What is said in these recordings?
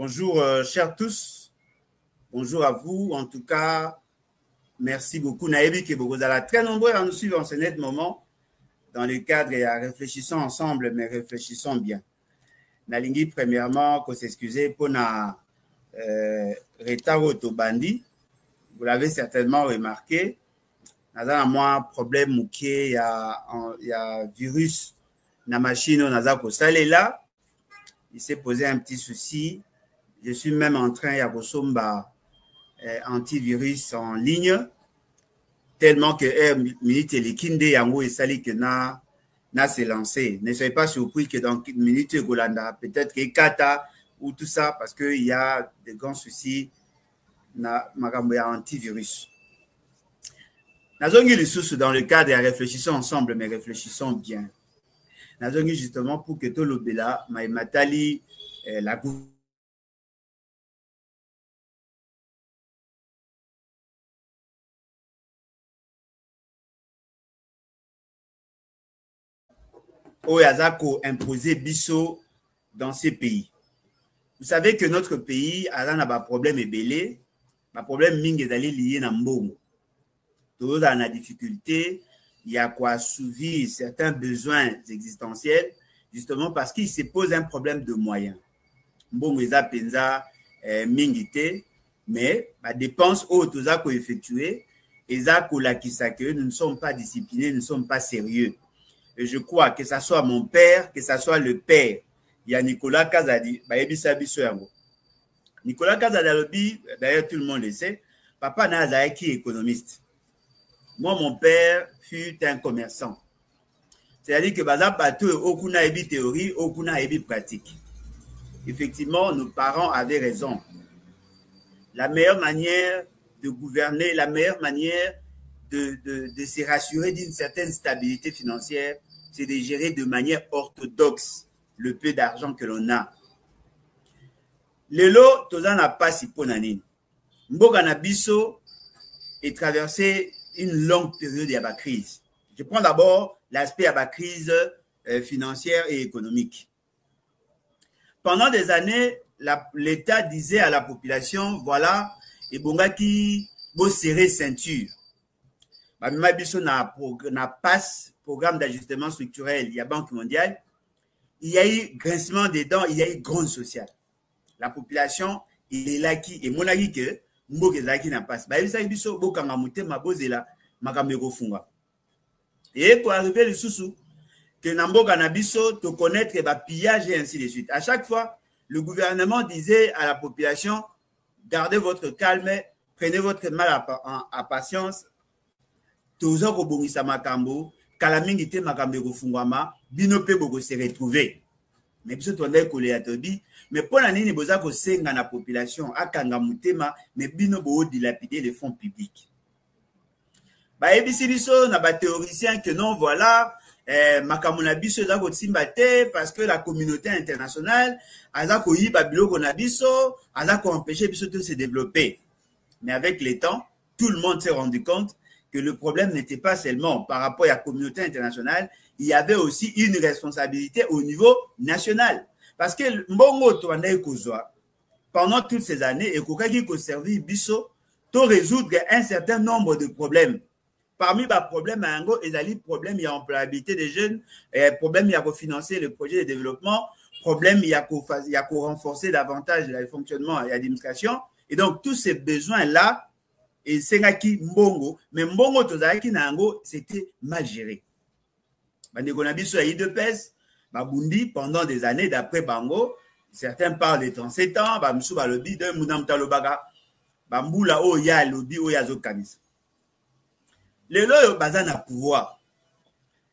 Bonjour, chers tous. Bonjour à vous. En tout cas, merci beaucoup. Naïbi et Bogozala, très nombreux à nous suivre en ce net moment dans le cadre et à réfléchissons ensemble, mais réfléchissons bien. Nalingi, premièrement, qu'on s'excuser pour na retard autobandi. Vous l'avez certainement remarqué. Naza moi problème mouké, il y a virus na machine on naza ko salé là. Il s'est posé un petit souci. Je suis même en train de faire antivirus en ligne, tellement que minute les kinde yango et sali que na s'est lancé. Ne soyez pas surpris que dans une minute Golanda, peut-être que Kata ou tout ça, parce qu'il y a de grands soucis na makambo ya antivirus. Nazongi les sous dans le cadre et réfléchissons ensemble, mais réfléchissons bien. Nazongi justement pour que tout l'obéla matali la Oyazako imposé biso dans ces pays. Vous savez que notre pays a un problème ébélé, un problème mingi d'aller lié na mbongo. Tout dans la difficulté, il y a quoi assouvir certains besoins existentiels, justement parce qu'il se pose un problème de moyens. Mbongo eza penza mingité, mais la dépense haute aux ko effectuer, eza ko la que nous ne sommes pas disciplinés, nous ne sommes pas sérieux. Et je crois que ça soit mon père, que ça soit le père, il y a Nicolas Kazadi, Nicolas Kazadi, d'ailleurs tout le monde le sait, papa n'a qui est économiste. Moi, mon père fut un commerçant. C'est-à-dire que baza bateau okuna ebi théorie, okuna ebi pratique. Effectivement, nos parents avaient raison. La meilleure manière de gouverner, la meilleure manière de se rassurer d'une certaine stabilité financière, c'est de gérer de manière orthodoxe le peu d'argent que l'on a. Lelo, toza na pasi ponanine. Mboka na biso est traversé une longue période de la crise. Je prends d'abord l'aspect de la crise financière et économique. Pendant des années, l'État disait à la population, voilà, et bongaki, bo serrer ceinture. Na PAS, programme d'ajustement structurel, il y a Banque mondiale, il y a eu grincement des dents, il y a eu grande sociale. La population, il est là qui, et mon avis que, mboke zaki na PAS. Ba yebisa biso bo kanga mutema bozela makameko funga. Et pour arriver le sous que na mboka na biso to connaître ba pillage et ainsi de suite. À chaque fois, le gouvernement disait à la population, gardez votre calme, prenez votre mal à patience. Tozo ko bongisa makambo, kala mingi te makambo ko fungwama, bino pe boko se retrouver. Mais biso tonda ko le atobi, mais pour la nini boza ko senga na population akanga mutema, mais bino bo dilapider les fonds publics. Ba ebisi biso na ba théoriciens que non voilà, makambo na biso za ko tsimba te parce que la communauté internationale aza ko yiba biloko na biso, aza ko empêcher biso de se développer. Mais avec le temps, tout le monde s'est rendu compte que le problème n'était pas seulement par rapport à la communauté internationale, il y avait aussi une responsabilité au niveau national. Parce que Mbongo Toanda Kozwa, pendant toutes ces années, et Kokaki ko servi biso, to résoudre un certain nombre de problèmes. Parmi les problèmes, il y a des problèmes, il y a l'employabilité des jeunes, problème, il y a financer le projet de développement, problème, il y a renforcer davantage le fonctionnement et l'administration. Et donc, tous ces besoins-là, et Sengaki Mbongo, mais Mbongo Tozaki Nango, c'était mal géré. Bandekonabiso a eu de pèse, Babundi, pendant des années d'après Bango, certains parlent de 37 ans, Bamsou Balobi, de Mounam Talobaga, Bamboula Oya, Lobi Oyazo Kamis. Les lois basés na pouvoir.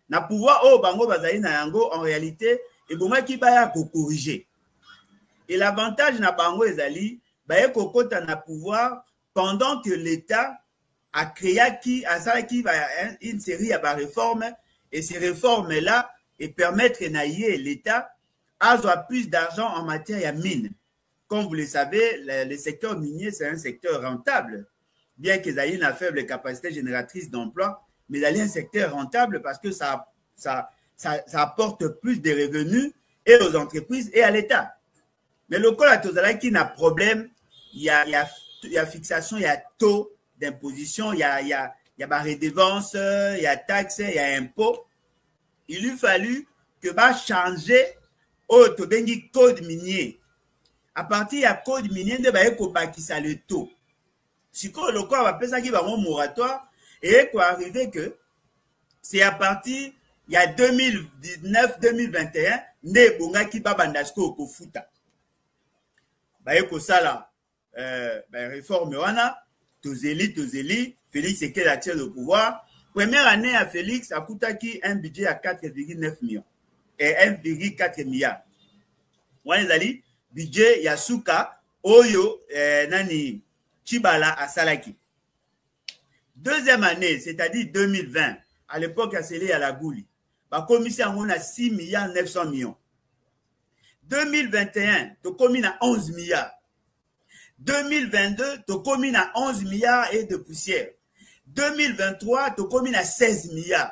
Na pouvoir, oh, Bango Bazaï Nango, en réalité, et Bonga qui va corriger. Et l'avantage na Bango Ezali, Baye Kokota na pouvoir, pendant que l'État a créé une série de réformes, et ces réformes-là permettent à l'État à avoir plus d'argent en matière de mine. Comme vous le savez, le secteur minier, c'est un secteur rentable. Bien qu'ils aient une faible capacité génératrice d'emploi, mais il y a un secteur rentable parce que ça apporte plus de revenus et aux entreprises et à l'État. Mais le cas qui n'a problème, il y a fixation, il y a taux d'imposition, il y a redevance, il y a taxe, il y a impôt. Il lui fallu que va changer au code minier. À partir du code minier, il va y le taux. Si le corps va penser qu'il va avoir un moratoire, et il va arriver que c'est à partir il y a 2019-2021, ne bonga qui va bandasko ko futa. Ba yeko sala réforme wana, tozeli, Félix Sekela attire le pouvoir. Première année à Félix, a coûté un budget à 4,9 millions et 1,4 milliard. Wana zali budget Yasuka Oyo nani Chibala à Salaki. Deuxième année, c'est-à-dire 2020, à l'époque, à Célé à la Gouli, la commission on a 6 milliards 900 millions. 2021, tu commune à 11 milliards. 2022, tu commune à 11 milliards et de poussière. 2023, tu commune à 16 milliards.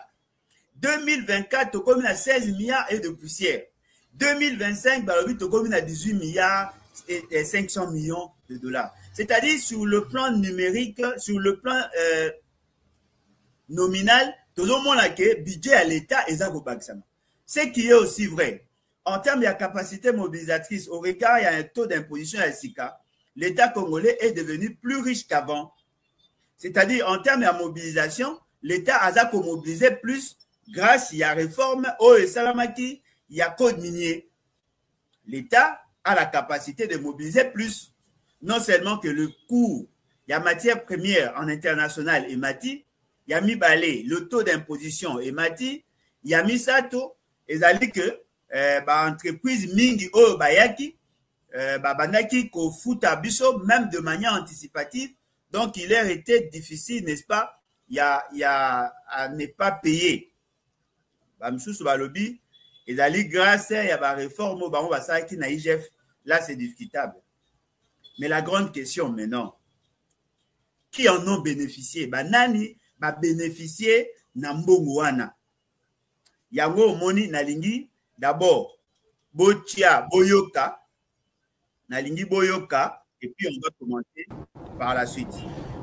2024, tu commune à 16 milliards et de poussière. 2025, tu commune à 18 milliards et 500 millions de dollars. C'est-à-dire sur le plan numérique, sur le plan nominal, tout le monde a que budget à l'État et ça. Ce qui est aussi vrai, en termes de capacité mobilisatrice, au regard, il y a un taux d'imposition à SICA, l'État congolais est devenu plus riche qu'avant. C'est-à-dire, en termes de mobilisation, l'État a mobilisé plus grâce à la réforme au Salamaki, il y a code minier. L'État a la capacité de mobiliser plus. Non seulement que le coût, il y a matière première en international et mati, il y a mis balé, le taux d'imposition et mati, il y a mis sato, et ça dit que entreprise mingi o bayaki, bandaki ko futa biso, même de manière anticipative, donc il a été difficile, n'est-ce pas, il y a à ne pas payer. Bamsous balobi, et ça dit grâce à la réforme au baron basaki na IGF, là c'est discutable. Mais la grande question maintenant, qui en ont bénéficié? Nani va bénéficier na mbongo wana. Yango moni nalingi d'abord botia boyoka, nalingi boyoka, et puis on va commenter par la suite.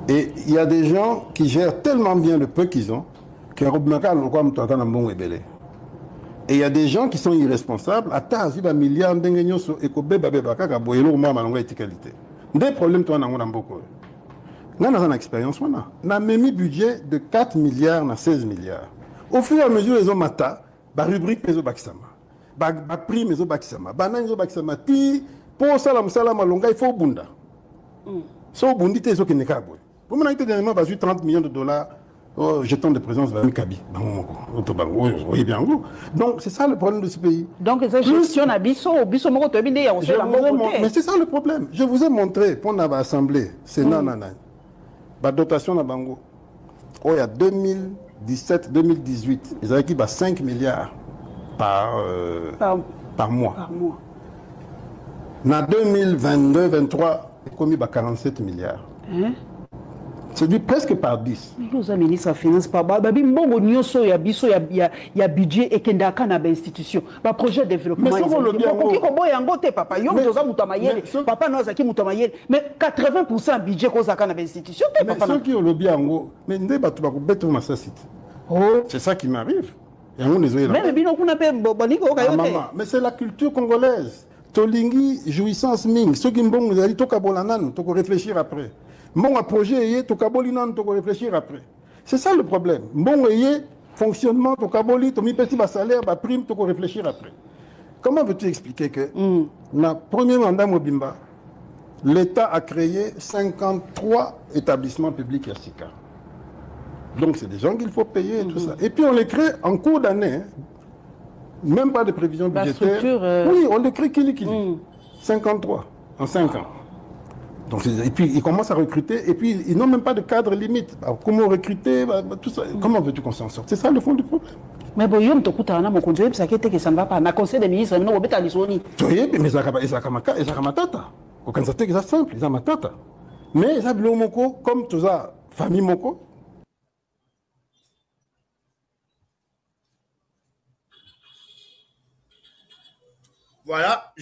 Et il y a des gens qui gèrent tellement bien le peu qu'ils ont que et il y a des gens qui sont irresponsables. Attends, il y a des milliards de gens qui des problèmes, toi, dans mon beaucoup. Nous avons une expérience. On a même budget de 4 milliards à 16 milliards. Au fur et à mesure, les hommes matin, la rubrique Mezo Bakisama, la prix Mezo Bakisama, Banan Mezo Bakisama, pour Salam Salam Alonga, il faut Bunda. So Bundi, tu es au Kénékabou. Pour moi, il y a 30 millions de dollars. Oh, jeton de présence vers un Kabi. Donc, c'est ça le problème de ce pays. Donc, c'est gestion à Bisso, mais c'est ça le problème. Je vous ai montré, pour l'Assemblée, c'est nanana. La dotation à Bango, il y a 2017-2018, ils avaient qui 5 milliards par mois. Par mois. En 2022-2023, ils ont commis 47 milliards. C'est dit presque par 10. Mais vous avez ministre de la Finance, il y a budget et qu'il y a une institution. Un projet de développement. Mais mais 80% budget qu'on a une institution. Mais ceux qui ont le bien, c'est ça qui m'arrive. Mais c'est la culture congolaise. Tolingi, jouissance ming. Ceux qui m'ont dit, il faut réfléchir après. Bon, un projet, tu peux réfléchir après. C'est ça le problème. Bon, fonctionnement, tu peux mis petit salaire, prime, tu peux réfléchir après. Comment veux-tu expliquer que, dans le premier mandat Mobimba, l'État a créé 53 établissements publics Yassika. Donc, c'est des gens qu'il faut payer et tout ça. Et puis, on les crée en cours d'année. Même pas de prévision budgétaire. Oui, on les crée qui 53 en 5 ans. Donc, et puis, ils commencent à recruter, et puis, ils n'ont même pas de cadre limite. Alors, comment recruter, tout ça. Comment veux-tu qu'on s'en sorte? C'est ça le fond du problème. Mais bon, il y a mon conseil, ça ne va pas. Na conseil des ministres, non, mais mais ça matata. Aucun c'est simple, ça matata. Mais ça moko, comme tout ça, famille moko. Voilà.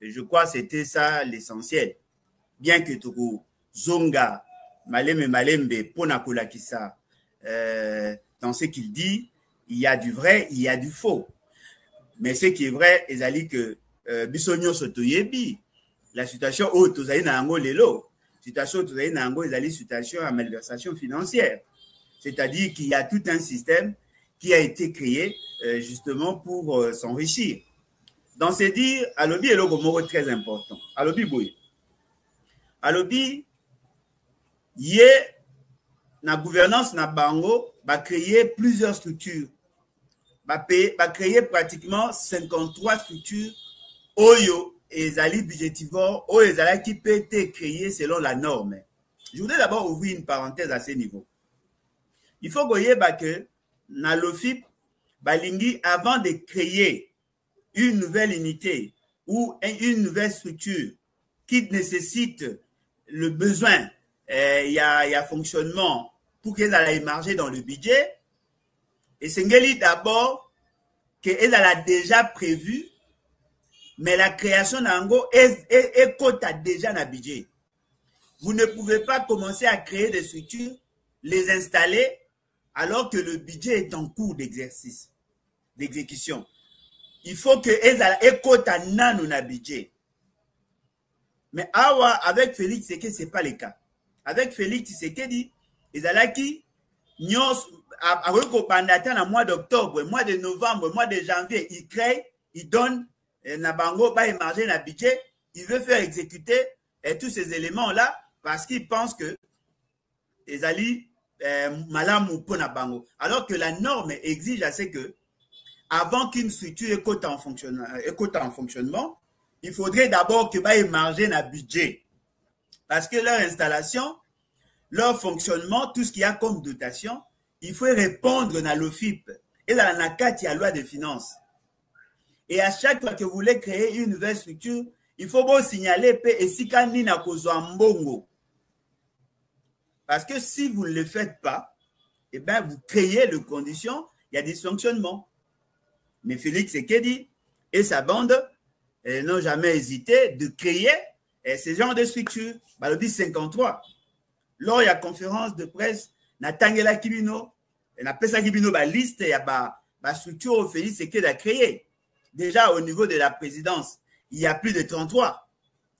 je crois que c'était ça l'essentiel. Bien que Toko Zonga, Malembe, Ponakolakisa, dans ce qu'il dit, il y a du vrai, il y a du faux. Mais ce qui est vrai, c'est que Bissonio Sotoyebi, la situation où Tozaï Nango Lelo, situation Tozaï Nango, c'est une situation à malversation financière. C'est-à-dire qu'il y a tout un système qui a été créé justement pour s'enrichir. Dans ces dires, Alobi est le mot très important. Alobi Boy. Alobi, yé, la gouvernance na bango, va créer plusieurs structures. Va créer pratiquement 53 structures. Oyo, et Zali budgétivore, Oyo, et Zali qui peut être créé selon la norme. Je voudrais d'abord ouvrir une parenthèse à ce niveau. Il faut que na l'OFIP, Balingi, avant de créer une nouvelle unité ou une nouvelle structure qui nécessite le besoin, il y a fonctionnement pour qu'elle aille marger dans le budget. Et c'est d'abord qu'elle a déjà prévu, mais la création d'Ango est cote déjà dans le budget. Vous ne pouvez pas commencer à créer des structures, les installer, alors que le budget est en cours d'exercice, d'exécution. Il faut que écoute à nano na budget. Mais awa avec Félix Tshisekedi c'est pas le cas. Avec Félix Tshisekedi, ezalaki nyos avec au pendant mois d'octobre, mois de novembre, mois de janvier, il crée, il donne na bango ba émarger na budget, il veut faire exécuter tous ces éléments là parce qu'il pense que ezali malamu pour na bango. Alors que la norme exige à ce que avant qu'une structure écoute en fonctionnement, il faudrait d'abord que va émarger un budget. Parce que leur installation, leur fonctionnement, tout ce qu'il y a comme dotation, il faut répondre à l'OFIP. Et dans la NACAT, il y a la loi des finances. Et à chaque fois que vous voulez créer une nouvelle structure, il faut vous signaler et si kandi na kozwa mbongo. Parce que si vous ne le faites pas, eh bien, vous créez les conditions, il y a des dysfonctionnements. Mais Félix Tshisekedi et sa bande n'ont jamais hésité de créer ce genre de structure. Le 1053. Lors il y a conférence de presse, Natangela Kibino, na pesa Kibino ba liste ya ba structure au Félix Tshisekedi a créé. Déjà au niveau de la présidence, il y a plus de 33.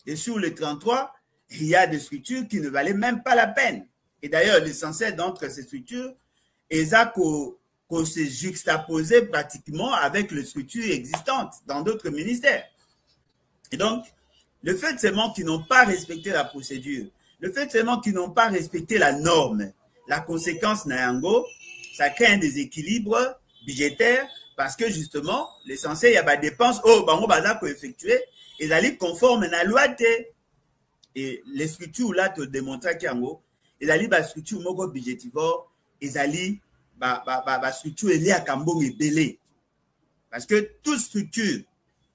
Et sur les 33, il y a des structures qui ne valaient même pas la peine. Et d'ailleurs, l'essentiel d'entre ces structures, qu'on s'est juxtaposé pratiquement avec les structures existantes dans d'autres ministères. Et donc, le fait seulement qu'ils n'ont pas respecté la procédure, le fait seulement qu'ils n'ont pas respecté la norme, la conséquence Nayango, ça crée un déséquilibre budgétaire parce que justement, l'essentiel, il y a des dépenses, bango baza pour effectuer, et d'aller conforme à la loi. Et les structures là te démontrent qu'il y a et d'aller la structure moko budgétivore, et d'aller structure est liée à Kambong et Belé. Parce que toute structure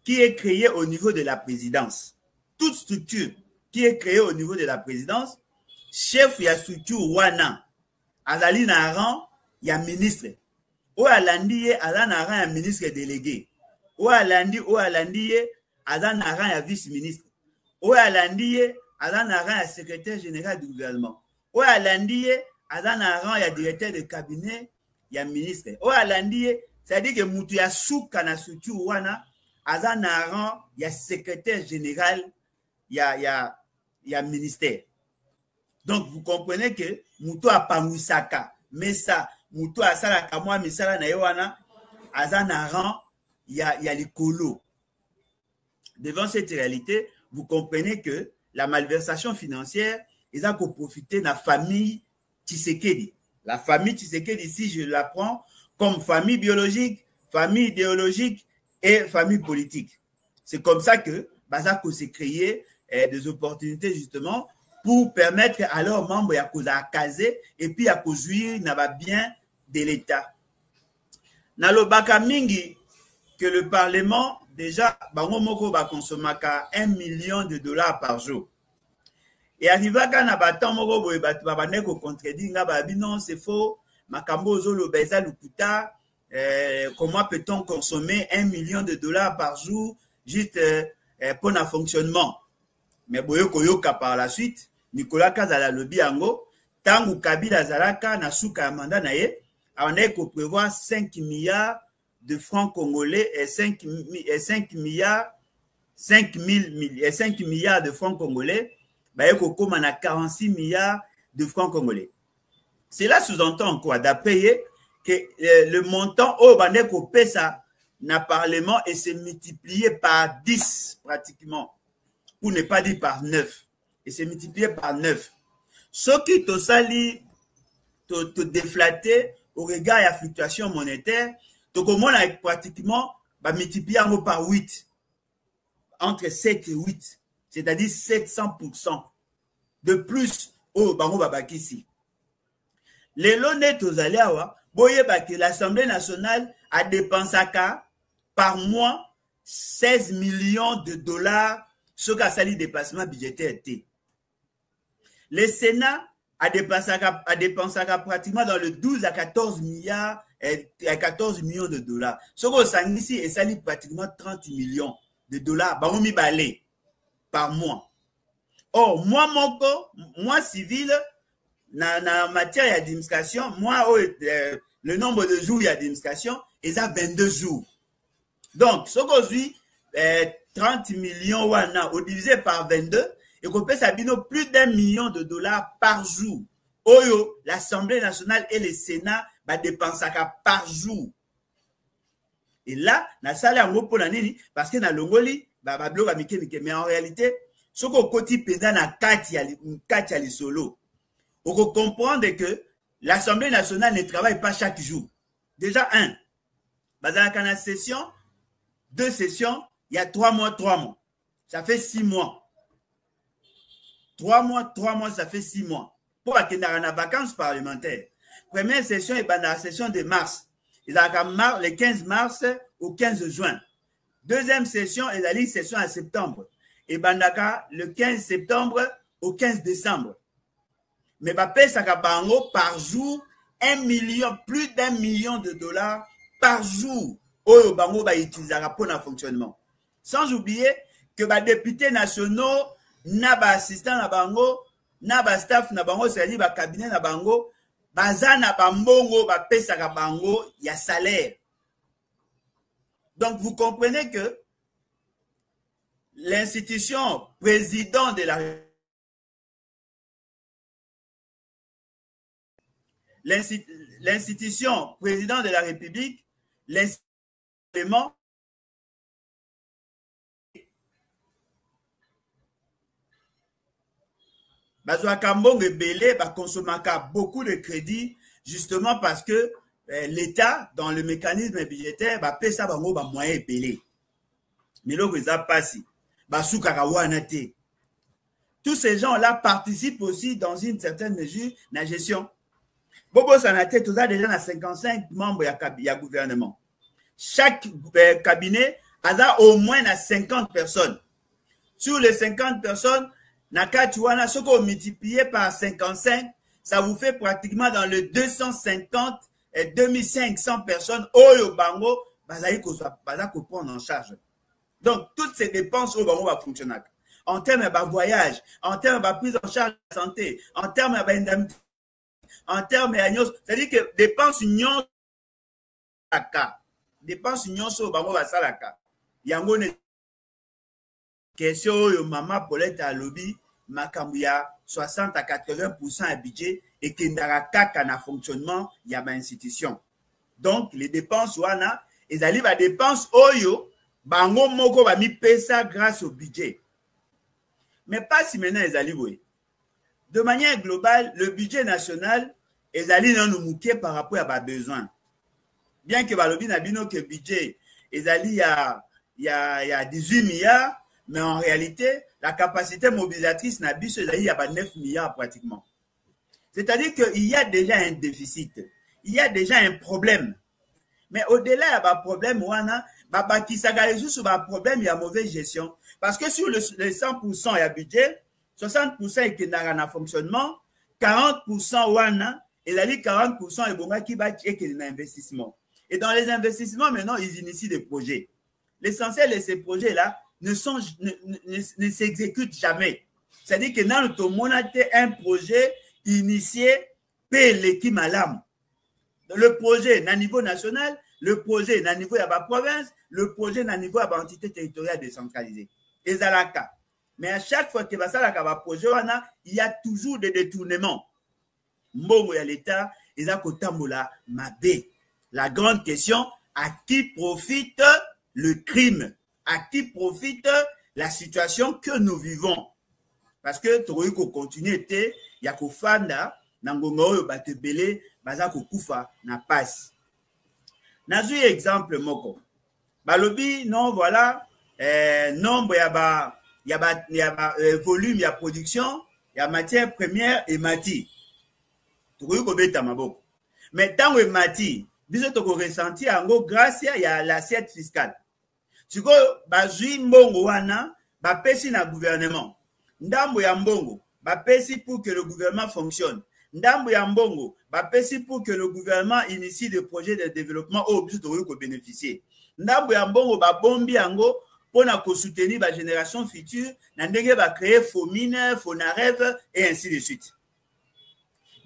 qui est créée au niveau de la présidence, toute structure qui est créée au niveau de la présidence, chef, il y a structure Wana, Azali Naran, il y a ministre. Ou Alandi, Azan Naran, il y a ministre délégué. Ou Alandi, Azan Naran, il y a vice-ministre. Ou Alandi, Azan Naran, il y a secrétaire général du gouvernement. Ou Alandi, Azan Naran, il y a directeur de cabinet, il y a ministre. Ou Alandi, c'est-à-dire que Moutou Souka na structure Wana, Azan Naran, il y a secrétaire général, il y a ministère. Donc, vous comprenez que Moutou a Pangisaka, mais ça, Moutou a Salaka, moi, Misala na Yowana, Azan Naran, il y a les colos. Devant cette réalité, vous comprenez que la malversation financière, ils ont profité de la famille Tshisekedi. La famille Tshisekedi, ici, je la prends comme famille biologique, famille idéologique et famille politique. C'est comme ça que Bazako s'est créé des opportunités justement pour permettre à leurs membres à caser et puis à jouir bien de l'État. Dans le Bakamingi, que le Parlement, déjà, Bango Moko va consommer $1 million par jour. Et arrivé à Kanabatan Moko, Babaneko contredit, non, c'est faux, Makambo Zolo Beza Lukuta, comment peut-on consommer $1 million par jour juste pour le fonctionnement. Mais boyo koyoka par la suite, Nicolas Kazala lobi yango, tangu Kabila Zalaka na suka ya mandat na ye, on a prévoir 5 milliards de francs congolais et 5 milliards de francs congolais, bah yeko na 46 milliards de francs congolais. Cela sous-entend quoi? D'après que le montant au bandeko pesa na parlement et c'est multiplié par 10 pratiquement, pour ne pas dire par 9, et c'est multiplié par 9. Ce qui te sali, te déflaté au regard de la fluctuation monétaire, tu commences pratiquement multiplier par 8, entre 7 et 8, c'est-à-dire 700% de plus au bango babakisi. Les lones aux aléas, l'Assemblée nationale a dépensé par mois 16 millions de dollars, ce qui a sali dépassement budgétaire. Le Sénat a dépensé pratiquement dans le 12 à 14 milliards à 14 millions de dollars. Ce qu'on s'en ici est sali pratiquement 30 millions de dollars par mois. Or, moi civil, na matière d'administration, moi, le nombre de jours d'administration est à 22 jours. Donc, ce qu'on dit, 30 millions au divisé par 22, et qu'on peut s'abîmer plus d'1 million de dollars par jour. Oyo, l'Assemblée nationale et le Sénat dépensent par jour. Et là, na salle en pour l'année, parce que na longoli, mais en réalité, ce qu'on côté pendant na Katia les solo. On peut comprendre que l'Assemblée nationale ne travaille pas chaque jour. Déjà, dans la session, 2 sessions, il y a 3 mois. Ça fait 6 mois. 3 mois, ça fait 6 mois. Pour qu'il y ait des vacances parlementaires. Première session est dans la session de mars. Il y a le 15 mars au 15 juin. Deuxième session est la session en septembre. Et Bandaka, le 15 septembre au 15 décembre. Mais ça par jour, plus d'1 million de dollars par jour. Oyo bango ba utilisera pour le fonctionnement. Sans oublier que les députés nationaux, na ba assistant na bango, na ba staff na bango, c'est-à-dire ba cabinet na bango, baza na bambongo ba pesa ka bango, il y a salaire. Donc vous comprenez que l'institution président de la l'institution président de la République, l'institution consomme beaucoup de crédits justement parce que l'État, dans le mécanisme budgétaire, paie ça moyen belé. Mais là, vous avez passé. Tous ces gens-là participent aussi dans une certaine mesure à la gestion. Bobo Sanate, tout ça déjà dans 55 membres il y a gouvernement. Chaque cabinet a au moins 50 personnes. Sur les 50 personnes, Nakatuana, ce qu'on multiplie par 55, ça vous fait pratiquement dans le 250 et 2500 personnes. Oyo bango, bazaï ko prendre en charge. Donc, toutes ces dépenses au bango va fonctionner. En termes de voyage, en termes de prise en charge de la santé, en termes d'indemnité, en termes de c'est-à-dire que dépenses union dépenses union so bango va salaka. Yango ne question yo mama Paulette à lobby makambuya 60 à 80% à budget et que ndara kaka na fonctionnement il y a une institution. Donc les dépenses wana ils arrivent à dépenses oyo bango moko ba mi pesa grâce au budget. Mais pas si maintenant ils arrivent. De manière globale, le budget national est allé dans nous mouquer par rapport à nos besoins. Bien que Balobi n'a bino que budget est allé il y a 18 milliards, mais en réalité, la capacité mobilisatrice n'a bis il y a 9 milliards pratiquement. C'est-à-dire qu'il y a déjà un déficit, il y a déjà un problème. Mais au-delà, il y a un problème, qui s'agarre sur un problème, il y a mauvaise gestion. Parce que sur les 100%, il y a budget, 60% est qui n'a un fonctionnement, 40% wana, et la 40% est bon qui va checker les investissements. Et dans les investissements, maintenant, ils initient des projets. L'essentiel de ces projets-là, ne s'exécutent jamais. C'est-à-dire que dans notre monde, un projet initié par l'équipe malam. Le projet na niveau national, le projet na niveau de la province, le projet na niveau de l'entité territoriale décentralisée. Et ça la cas. Mais à chaque fois que ça la projet, il y a toujours des détournements. Mbongo ya l'État, ils ont kotambola mabé. La grande question, à qui profite le crime? À qui profite la situation que nous vivons? Parce que tu ko continuer il y a ko fanda nangongo yo batebele baza ko kufa na passe. Nazu exemple moko. Balobi non voilà nombre ya ba volume ya production ya matière première et mati. Tu ko beta maboko. Mais tant que mati biso to ko ressentir ango grâce ya l'assiette fiscale. Siko bazui mbongo wana ba pesi na gouvernement. Ndambo ya mbongo ba pesi pour que le gouvernement fonctionne. Ndambo ya mbongo ba pesi pour que le gouvernement initie des projets de développement au but de bénéficier. Ndambo ya mbongo ba bombi ango pona ko soutenir la génération future na ndenge ba créer Fomine, Fonarev et ainsi de suite.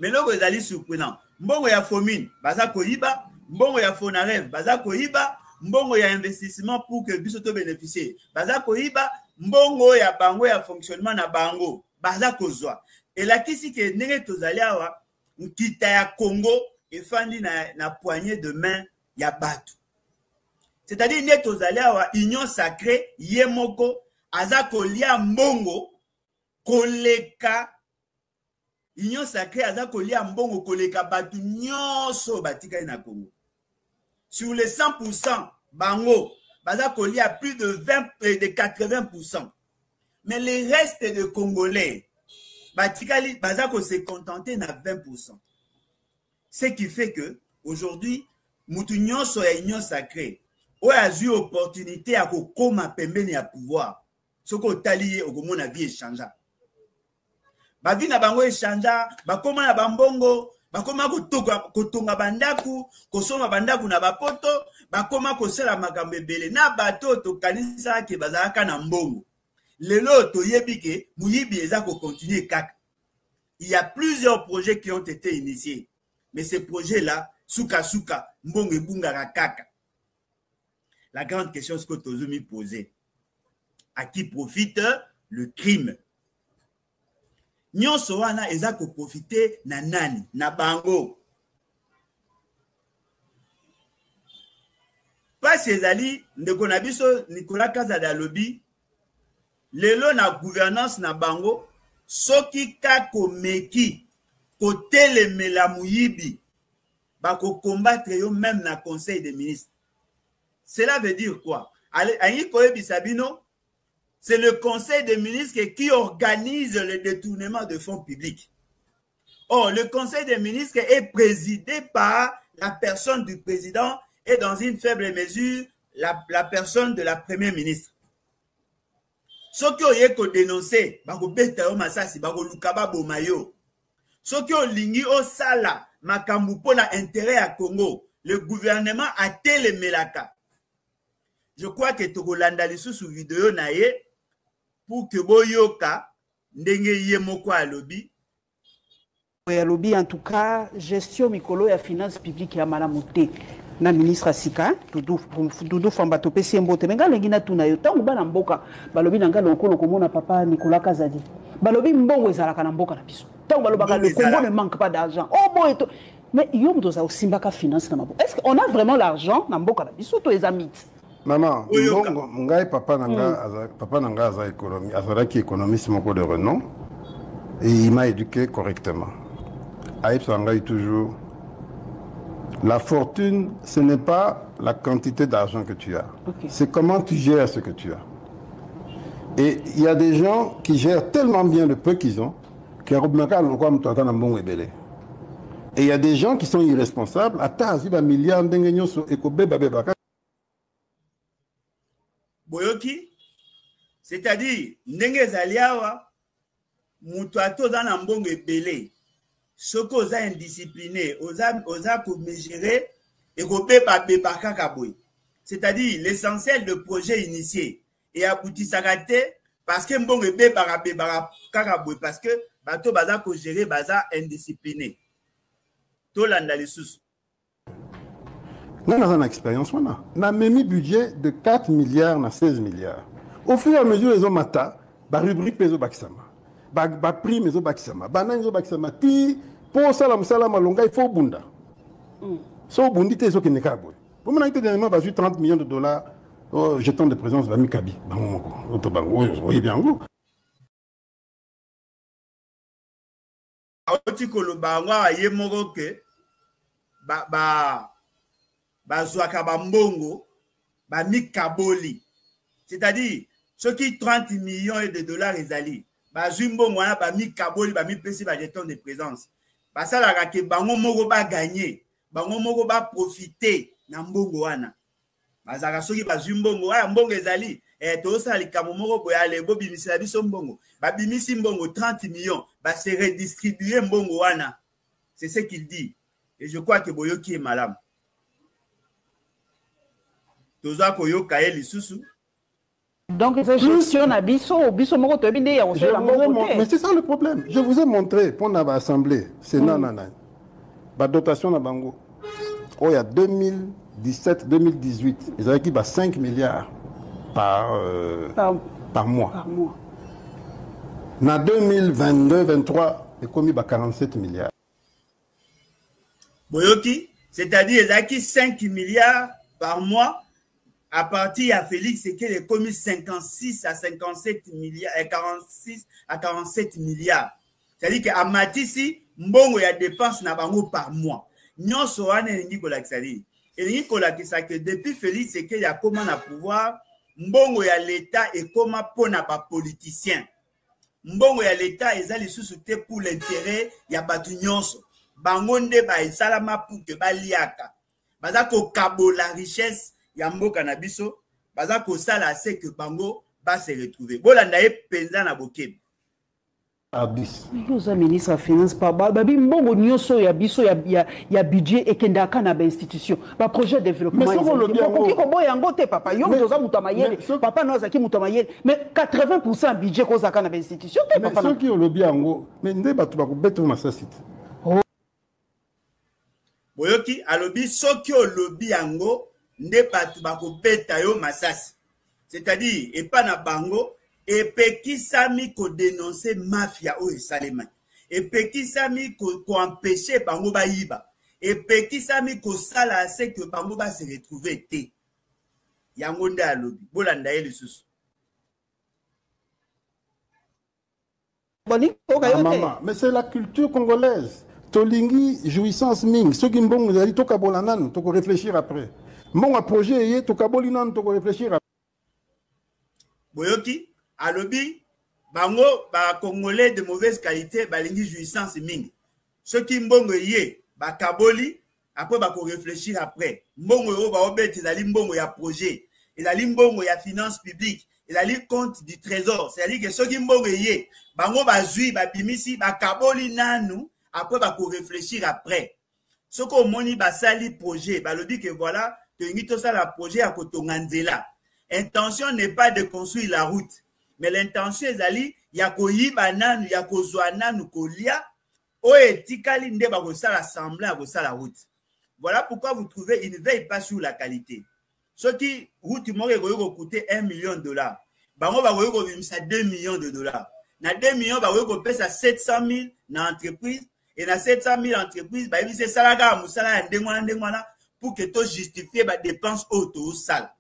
Mais loko ezali surprenant. Mbongo ya Fomine baza koyiba, mbongo ya Fonarev baza koyiba, mbongo ya investissement pour que biso to bénéficier baza koyiba, mbongo ya bango ya fonctionnement na bango baza kozwa. Et la kisi ke ndenge tozali awa nkita ya Congo efandi na poignée de main ya bato. C'est-à-dire ndenge tozali awa union sacrée yemoko aza kolia mbongo koleka. Union sacrée aza kolia mbongo koleka bato nyonso batika na Congo. Sur les 100%, bango baza kolia plus de 80%. Mais les restes de Congolais batikali baza ko se contenter na 20%. Ce qui fait que aujourd'hui mutu nyonso ya union sacrée o azu opportunité à kokoma pembeni ya pouvoir. Soko talié okomona vie échangea. Ba vie na bango échangea, bakoma na bambongo, bakoma kotonga bandaku, kosoma bandaku na bapoto, bakoma kosala makambo ebele na bato to kanisa ke bazalaka na mbongo. Lelo toyebi ke muyibi eza ko continuer kaka. Il y a plusieurs projets qui ont été initiés. Mais ces projets-là, souka mbongo ebungaka kaka. La grande question est ce que Tozumi posait. À qui profite le crime? Nyonso wana eza ko profiter na nani? Na bango. Pas ezali ndeko na biso Nicolas Kazada lobi lelo na gouvernance na bango soki kako meki kotelemela muyibi bako combattre yo même na conseil des ministres. Cela veut dire quoi? C'est le conseil des ministres qui organise le détournement de fonds publics. Or, le conseil des ministres est présidé par la personne du président et dans une faible mesure, la personne de la première ministre. Ce qui est dénoncé, bako beta yo masasi, bako lukaba bomayo. Ce qui est lingi au sala, makambu pona intérêt à Congo, le gouvernement a télémelaka. Je crois que Togolanda sous vidéo naye pour que boyoka ndenge yemoko alobi. Alobi en tout cas gestion mikolo ya finance publique ya malamuté. Na ministre Sika Doudou Fambato pesi mbote menga lengina tuna yo tangu bana mboka balobi nanga lokolo komona papa Nicolas Kazadi balobi mbongo ezalaka na mboka na biso tangu balobaka le Congo ne manque pas d'argent oh bon eto mais yom doza osimbaka finance na mabo est-ce qu'on a vraiment l'argent na mboka na biso to ezamite maman mbongo ngai papa nanga aza économie azalaki économiste moko de renom et il m'a éduqué correctement aïpsa ngai toujours. La fortune, ce n'est pas la quantité d'argent que tu as. Okay. C'est comment tu gères ce que tu as. Et il y a des gens qui gèrent tellement bien le peu qu'ils ont, et il y a des gens qui sont irresponsables. Boyoki, c'est-à-dire, ndenge zaliawa, mutuato dans la mbongo ebele. Ce qu'on a indiscipliné, osa pour mesurer et qu'on peut pas kakaboy. C'est-à-dire l'essentiel de projet initié. et aboutisaka te parce que mbongo ebebaka kaka boye parce que bato baza kogere baza indiscipliné tolanda lisusu. Nous avons une expérience. On a même un budget de 4 milliards à 16 milliards. Au fur et à mesure, les hommes ont la rubrique Peso Bakisama, la prime Peso Bakisama, banane Peso Bakisama, pour salam longa, il faut bunda. So bundi te so keneka boy. Pour moi, dernièrement, bah, 30 millions de dollars, jetons de présence de Mikabi. Oui, bien, vous. Bazwaka bambongo ba mikaboli, c'est-à-dire ceux qui 30 millions de dollars ezali bazwi mbongo wana ba mikaboli ba mipesi ba jeton de présence basalaka ke bango moko ba gagner bango moko ba profiter na mbongo wana bazaka soki bazwi mbongo wana mbongo ezali tosala likambo moko boya lebo bimisela biso mbongo babimisi mbongo 30 millions ba se redistribuer mbongo wana, c'est ce qu'il dit et je crois que boyoki est malamu. Donc, c'est gestion à biso, mais c'est ça le problème. Je vous ai montré pour l'Assemblée, c'est la dotation à Bango. Oh, il y a 2017-2018, ils avaient qui 5 milliards par mois. Par mois. En 2022-2023, ils ont commis 47 milliards. Boyoki, c'est-à-dire ils ont 5 milliards par mois. À partir à Félix, c'est qu'il est commis 56 à 57 milliards, 46 à 47 milliards. C'est-à-dire qu'à Matisi, mbongo ya dépense na bango par mois. Nyon soane n'engi kolakisali. Et n'engi kolakisa que depuis Félix, c'est qu'il y a comment na pouvoir, mbongo ya l'État et comment pona pa politicien. Mbongo ya l'État, ils allaient sous-souter pour l'intérêt, ya batu nyonso. Bangonde ba isalama pour que ba liaka. Baza ko kabo la richesse, Yambo Kanabiso, baza ko sala c'est que bango va se retrouver. Bolanda e penza na bokeb. Abis. Le ministre des Finances, babi mbongo nyoso ya biso ya budget et kendaka na ba institution. Ba projet de développement. Mais soko lobi yango. Ko boya ngote papa, yo toza mutamayele. Papa no zaki mutamayele. Mais 80% budget ko zaka na ba institution te papa. Mais ceux qui lobi yango, mais nde batu ba ko beto masasite. Boyoki alobi soki olobi yango nde batu bakobeta yo masasi, c'est-à-dire et pas na bango et pekisami ko dénoncer mafia o esalema et pekisami ko empêcher bango ba yiba et pekisami ko sala c'est que bango ba se retrouver te yango nde alobi bolanda ye lisusu. Maman, mais c'est la culture congolaise. Tolingi jouissance ming, ceux qui mbongo zali toka bolanan, toko réfléchir après. Mon projet est tout kabolinan to réfléchir. Boyoki alobi bango ba congolais de mauvaise qualité balingi jouissance ming. Ceux qui mbongo yé ba kaboli après ba ko réfléchir après. Mbongo yo ba obeti zali mbongo ya projet, ezali mbongo ya finance publique, ezali compte du trésor. C'est-à-dire que ceux qui mbongo yé bango ba zui ba bimisi ba kaboli nanu après ba ko réfléchir après. Ce qu'on moni ba sali projet, ba lobby que voilà la projet à Kotonganzela. Intention n'est pas de construire la route, mais l'intention est d'aller yakoyi banane yakozwana nukolia o etikali nde ba kosa l'assemblée à kosa la route. Voilà pourquoi vous trouvez une veille pas sur la qualité. Ce qui route moko coûter 1 million de dollars. Bango ba ko bimisa 2 millions de dollars. Na 2 millions ba ko pesa 700 000 na entreprise et na 700 000 entreprise ba bise salaka musala ndengwana pour que tu justifies les dépenses auto sales.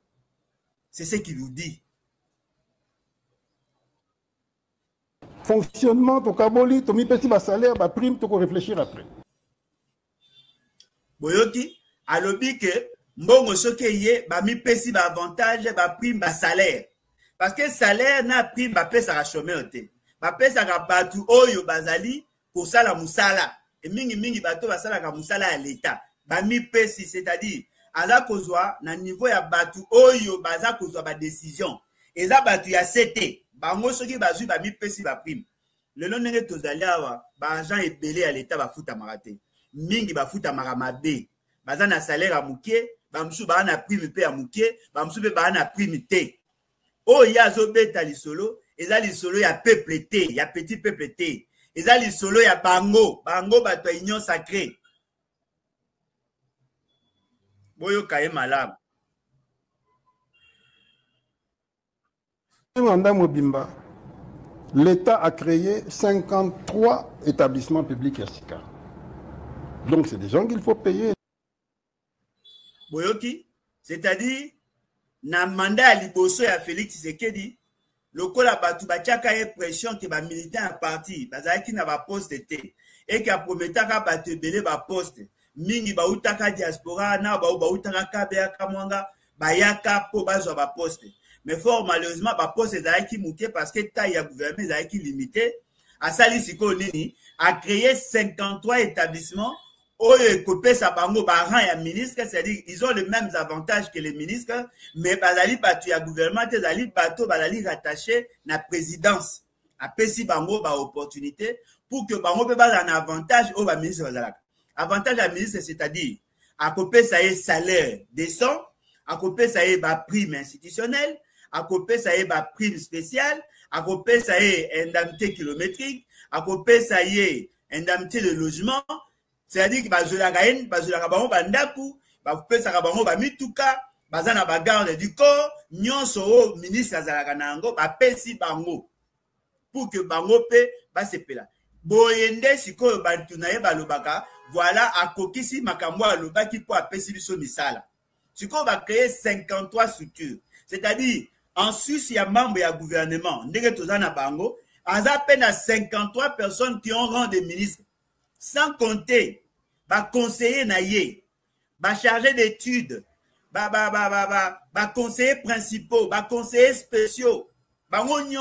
C'est ce qu'il vous dit. Fonctionnement, ton kaboli, ton mi-petit salaire, ma prime, tu peux réfléchir après. Boyoki, alobi que mbongo soke yé, ba mi-petit avantage, ba prime, ba salaire. Parce que salaire na prime, ba pesa ka chômeur te. Ba pesa ka batu oyo bazali pour ça la musala. Et mingi bato basala ka musala à l'État. Bami pesi, c'est-à-dire aza kozwa na niveau ya batu oyo baza kozwa ba décision eza batu ya CT bango soki bazui bami pesi ba prime lelo ndenge tozali awa ba agent ebele ya l'État bafuta marate mingi bafuta mabe baza na salaire ya muke bamsu ba na prime pe ya muke bamsu pe ba na prime te Oh, il y a Zobeta Lisolo, et là, Lisolo, il y a peuple été, il y a petit peuple été. Et là, Lisolo, il y a Bango. Bango, bah, toi, union sacrée. Boyo Kaye Malam. L'État a créé 53 établissements publics SICA. Donc, c'est des gens qu'il faut payer. Boyoki, c'est-à-dire, na mandat à Liboso et à Félix Tshisekedi, le col a battu bachaka et pression que les militants à parti, parce qu'il n'a pas poste été, et qu'il a promis à battre belé ba poste, mingi ba utaka diaspora, na ba utaka kabea kamwanga, ba yaka po bazo ba poste. Mais fort malheureusement, ba poste est qui mouké parce que taille à gouvernement est qui limité, à Sali Siko Nini, a créé 53 établissements. Oye copé sa bango baran ya ministre, c'est-à-dire ils ont les mêmes avantages que les ministres, mais bazali batu ya gouvernement, bazali bato bazali rattaché na présidence. Apesi bango ba opportunité pour que bango pe baz un avantage au ba ministre bazalaka. Avantage à ministre, c'est-à-dire à copé ça est salaire décent, à copé ça est ba prime institutionnelle, à copé ça est ba prime spéciale, à copé ça est indemnité kilométrique, à copé ça est indemnité de logement. C'est-à-dire que bazolaka bango bandaku, bapesaka bango bamituka, bazana bagarde du corps, nyonso o ministre azalaka nango, bapesi bango pour que bango pe basepela. Boyende sikoyo bantu na ye balobaka, voilà akokisi makambo alobaki po apesi biso misala. Sikoyo ba créer 53 structures. C'est-à-dire en Suisse il y a membre ya gouvernement, ndenge tozana bango, aza peine à 53 personnes qui ont rang de ministre. Sans compter, conseiller naïe, chargé d'études, conseiller principaux, conseiller spéciaux, il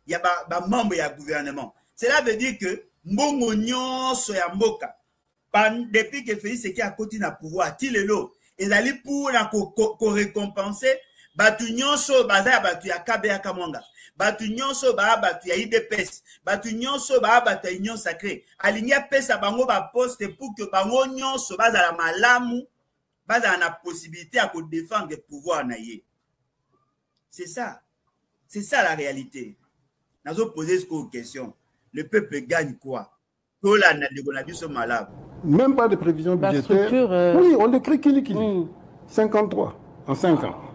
y a membre du gouvernement. Cela veut dire que mbongo nyonso ya mboka, depuis que Félix Tshisekedi a continué à pouvoir, tilelo, et allé pour récompenser, batu nyonso baza batu ya KBA Kamwanga. Batu nyonso ba batu ya IDPS, batu nyonso ba batu ya union sacrée. Aligné pesa bango ba poste pour que bango nyonso baza la malamu, baza na possibilité à défendre le pouvoir naïe. C'est ça la réalité. Nous avons posé cette question. Le peuple gagne quoi? Même pas de prévision budgétaire. Oui, on l'écrit Kili. 53 en 5 ans.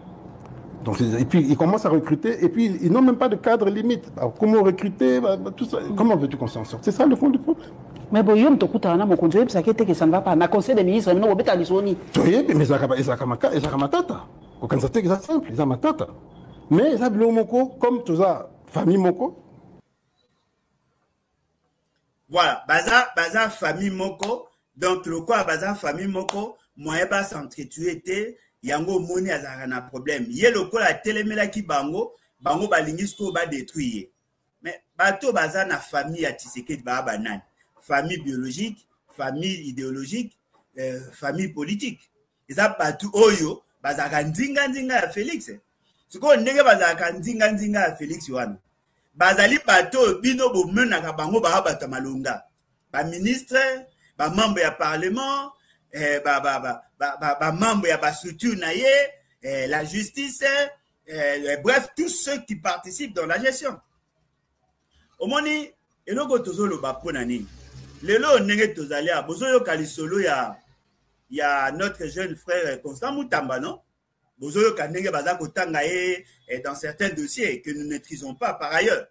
Donc, et puis, ils commencent à recruter, et puis, ils n'ont même pas de cadre limite. Alors, comment recruter, tout ça, comment veux-tu qu'on s'en sorte? C'est ça le fond du problème. Mais bon, il y a un conseil que ça ne va pas. Na conseil des ministres, mais non, on Lisoni. Mais ils ont matata. Aucun c'est simple, ils ont matata. Mais ils ont moko, comme tout ça, famille moko. Voilà, baza famille moko. Donc, le quoi, baza famille moko, moyen pas s'entretuer, yango moni azaka na problème. Yé lokola a télémela ki bango balingisko ba détruire. Mais bato baza na famille ya Tshisekedi ba banane. Famille biologique, famille idéologique, famille politique. Eza bato oyo bazaka ndinga ya Félix. Siko ndenge bazaka ndinga ya Félix wana. Bazali bato bino bo menaka bango ba bata malonga. Ba ministre, ba membre ya parlement, membre ya ba structure naye, la justice, bref, tous ceux qui participent dans la gestion. Omoni, eloko tozolo ba ponani. Lelo ndenge tozali a bozoyo kalisolo ya notre jeune frère Constant Mutamba, non? Bozoyo kanenge baza kotanga ye dans certains dossiers que nous ne maîtrisons pas par ailleurs.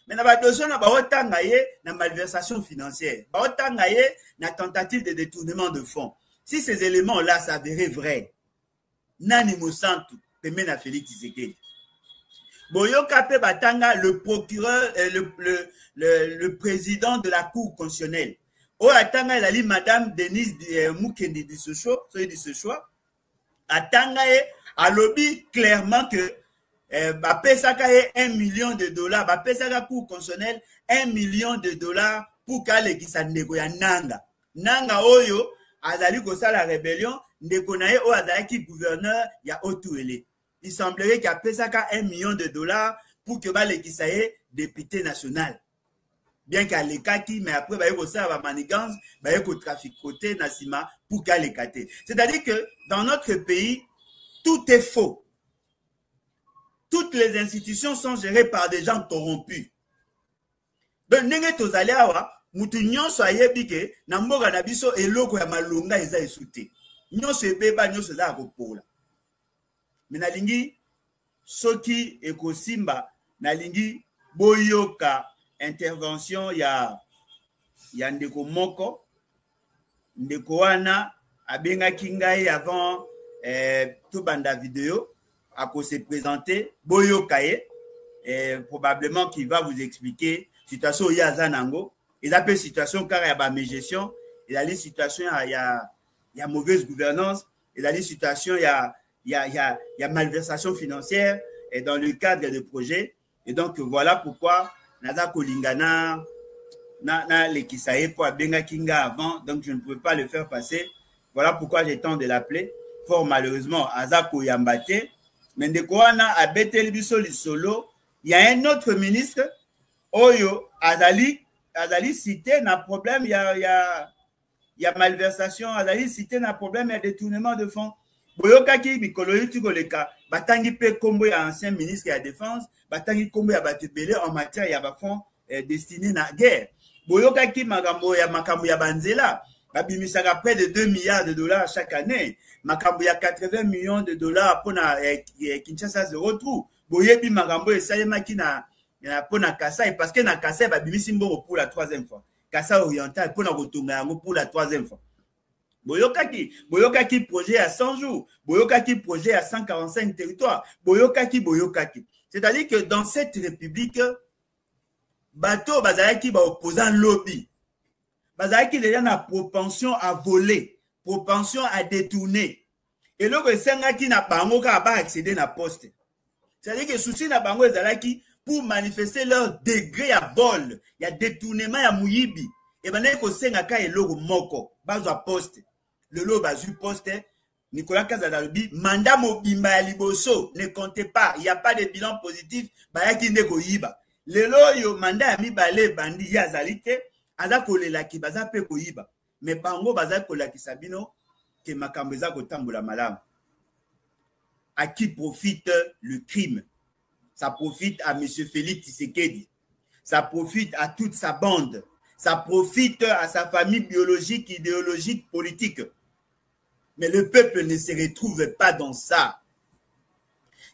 Mais na ba dossier na ba otanga ye na malversation financière, ba otanga ye na tentative de détournement de fonds. Si ces éléments-là s'avéraient vrais, nani mosantu pemena Félix Tshisekedi. Boyoka pe batanga le procureur, le président de la Cour constitutionnelle. O atanga ezali madame Denise Mukendi de ce choix. Atanga e alobi clairement que bapesaka ye $1 million, bapesaka Cour constitutionnelle $1 million pour kale kisa ndeko ya nanga. Nanga oyo azali kosala rébellion, ndeko na ye o azali gouverneur ya Otuele. Il semblerait qu'il y a pesaka $1 million pour que balekisa ye député national. Bien qu'à l'écati, mais après, il y a une manigance, il y a un trafic côté, Nassima, pour qu'à l'écati. C'est-à-dire que dans notre pays, tout est faux. toutes les institutions sont gérées par des gens corrompus. Donc, ndenge tozali awa, mutu nyonso ayebi ke na mboka na biso eloko ya malonga eza esute. Nyonso ebeba nyonso eza kopola. Mais nalingi soki ekosimba nalingi boyoka intervention ya ndeko moko ndeko wana abengaki ngai avant tout banda vidéo à se présenter boyoka ye probablement qu'il va vous expliquer situation ya zanango et la situation car il y a ba gestion il y a les situations il y a mauvaise gouvernance il y a les situations il y a malversation financière et dans le cadre de projets et donc voilà pourquoi naza kolingana na le kisaye pour abenga kinga avant donc je ne pouvais pas le faire passer voilà pourquoi j'ai tenté de l'appeler fort malheureusement azako yambate mais ndeko wana abeteli biso lisolo il y a un autre ministre oyo azali cité na problème il y a malversation azali cité na problème il y a détournement de fonds boyokaki bikolo yuti koleka batangi pe kombo ya ancien ministre ya défense batangi kombo ya batebele en matière ya ba fonds destinés na guerre boyokaki makambo ya banzela babimisaka près de 2 milliards de dollars chaque année makambo ya 80 millions de dollars pour na Kinshasa zéro trou boyebi makambo esalemaki na pour na Kasai parce que na Kasai babimisi mbongo pour la 3e fois Kasai oriental pour na kotunga yango pour la 3e fois boyokaki projet à 100 jours boyokaki projet à 145 territoires boyokaki c'est-à-dire que dans cette république bateau bazalaki ba opposant lobby bazalaki déjà na propension à voler propension à détourner et loko esengaki na bango ka ba accéder na poste c'est-à-dire que souci na bango ezalaki pour manifester leur degré à vol ya détournement ya muyibi et bana ko senga ka eloko moko bazwa poste le lot bazu poste Nicolas Kazadalobi mandat mobimba ya liboso ne comptez pas il y a pas de bilan positif bayaki ndeko yiba lelo yo mandat ya mibale bandi ya zalite aza kolelaki baza pe koyiba mais bango baza kolakisa bino ke makambo eza kotambola malamu. À qui profite le crime? Ça profite à M. Félix Tshisekedi, ça profite à toute sa bande, ça profite à sa famille biologique, idéologique, politique. Mais le peuple ne se retrouve pas dans ça.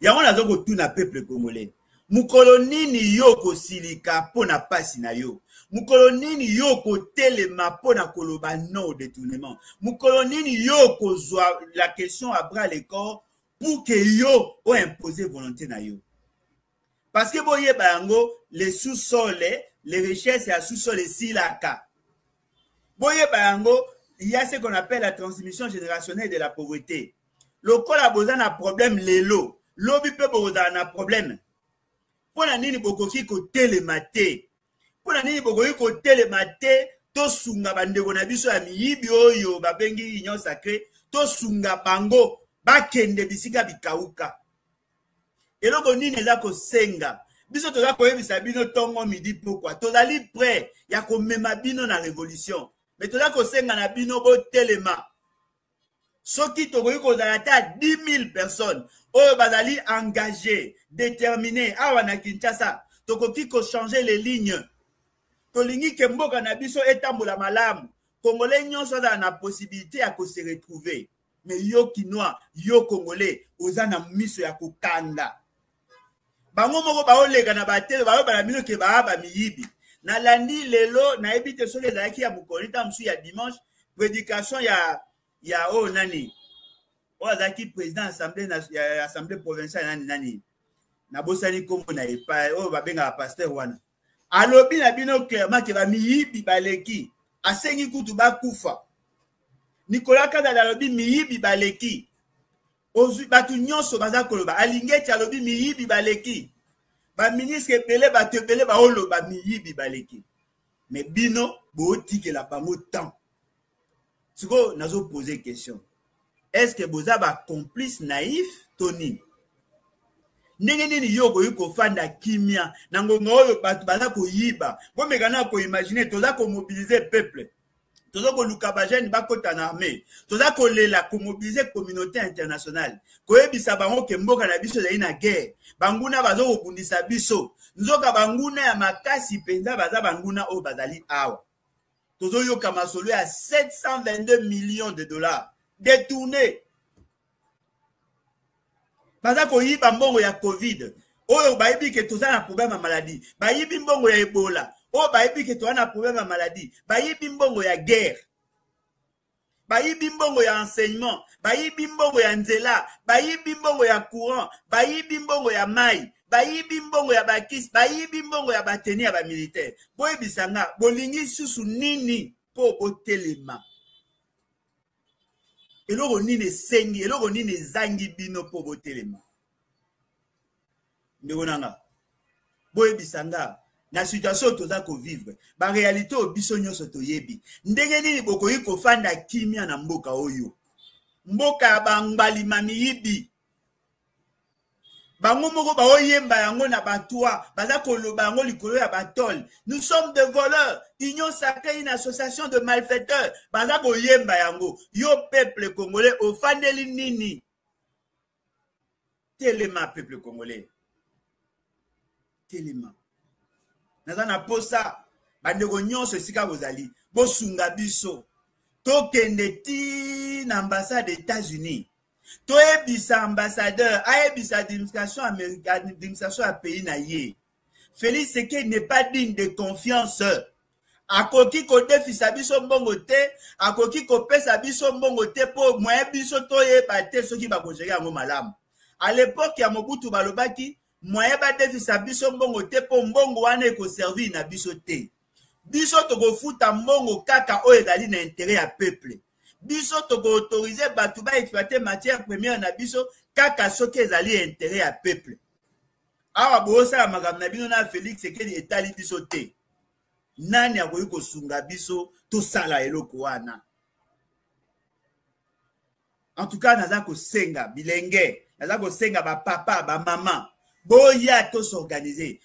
Il y a un tout na peuple congolais. Mukolonini yoko silika pona pasi na yo. Mukolonini yoko telema pona koloba non détournement. Mukolonini yoko zwa la question à bras le corps pour que yo o imposer volonté na yo. Parce que boye bango les sous-sols, les richesses et à sous-sol ici la ka. Boye bango il y a ce qu'on appelle la transmission générationnelle de la pauvreté. Le collaborateur a un problème lelo. L'obi peut avoir un problème. Pour la nini bokoki ko télématé. Pour la nini bokoki ko télématé to sunga bandeko na biso ya miyibi oyo babengi union sacrée to sunga bango bakende bisika bikauka. Eloko nini eza ko senga. Biso toza ko yebisa bino tongo midi pourquoi. Tozali prêt ya ko mema bino na révolution. Mais toza ko senga na bino bo telema. Soki tokoki kozala ta 10 000 personnes oyo bazali engagés, déterminés awa na Kinshasa, tokoki ko changer les lignes. Tolingi ke mboka na biso etambola malamu. Congolais nyonso za na possibilité ya ko se retrouver. Mais yo kinois, yo congolais, oza na miso ya kokanda. Bango moko baolega na batele bayo bana bino ke ba miyibi. Na landi lelo na ebite so les aki ya mukolita msu ya dimanche prédication ya o nani o azaki président assemblée provinciale nani na bosani kombo na epa o babenga pasteur wana alobi na bino clairement ke ba miyibi baleki asengi kutu bakufa. Nicolas Kadala alobi miyibi baleki ozu batu nyonso baza koloba alingeti alobi miyibi baleki ba ministre ebele bato ebele baoloba miyibi baleki mais bino bootike la bango temps. Siko nazo poser question. Est-ce que boza ba complice naïf Tony? Ndenge nini yoko yuko fanda kimia nango ngoyo bato baza ko yiba. Bo mekana ko imaginer toza ko mobiliser peuple. toza koluka bajene bakota na armée, toza kolela komobiliser communauté internationale, koyebisa bango ke mboka na biso ezali na guerre, banguna bazo kobundisa biso, nzoka banguna ya makasi penza baza banguna oyo bazali awa. Tozo yoka masolo ya 722 millions de dollars détournés. Baza koyiba mbongo ya Covid, oyo bayibi ke toza na problème ya maladie, bayibi mbongo ya Ebola, oyo bayibi ke toza na problème ya maladie, bayibi mbongo ya guerre, bayibi mbongo ya enseignement, bayibi mbongo ya nzela, bayibi mbongo ya courant, bayibi mbongo ya mai, bayibi mbongo ya bakis, bayibi mbongo ya bateni ya bamilitaire. Boyebisa nga bolingi susu nini po botelema? Eloko nini sengi, eloko nini zangi bino po botelema? Ndeko nanga boyebisa nga na situation toza ko vivre ba réalité o biso nyonso toyebi. Ndenge nini bokoyi kofanda kimia na mboka oyo, mboka ya bangbali mamiyibi, bango moko baoyemba yango na batwa baza koloba yango likolo ya batol. Nous sommes des voleurs, union sacrée, une association de malfaiteurs, baza koyemba yango. Yo peuple congolais ofandeli nini? Telema peuple congolais, telema. Naza na posa bandeko nyonso esika bozali bosunga biso tokende ti na ambassade des États-Unis, toyebisa ambassadeur ayebisa administration américaine, administration ya pays na ye Félix Tshisekedi n'est pas digne de confiance. Akoki kodefisa biso mbongo te, akoki kopesa biso mbongo te po moye biso toyeba te soki bakojere yango malamu. À l'époque ya Mobutu balobaki moye badefisa biso mbongo te po mbongo wana ekoservir na biso te. Biso tokofuta mbongo kaka oyo ezali na intérêt ya peuple. Biso toko autoriser batu ba exploiter matière première na biso kaka soki ezali intérêt ya peuple. Awa bosala makambo na bino na Félix Tshisekedi etali biso te. Nani akoyi kosunga biso tosala eloko wana? En tout cas naza kosenga bilenge, naza kosenga ba papa ba mama boya to s'organiser,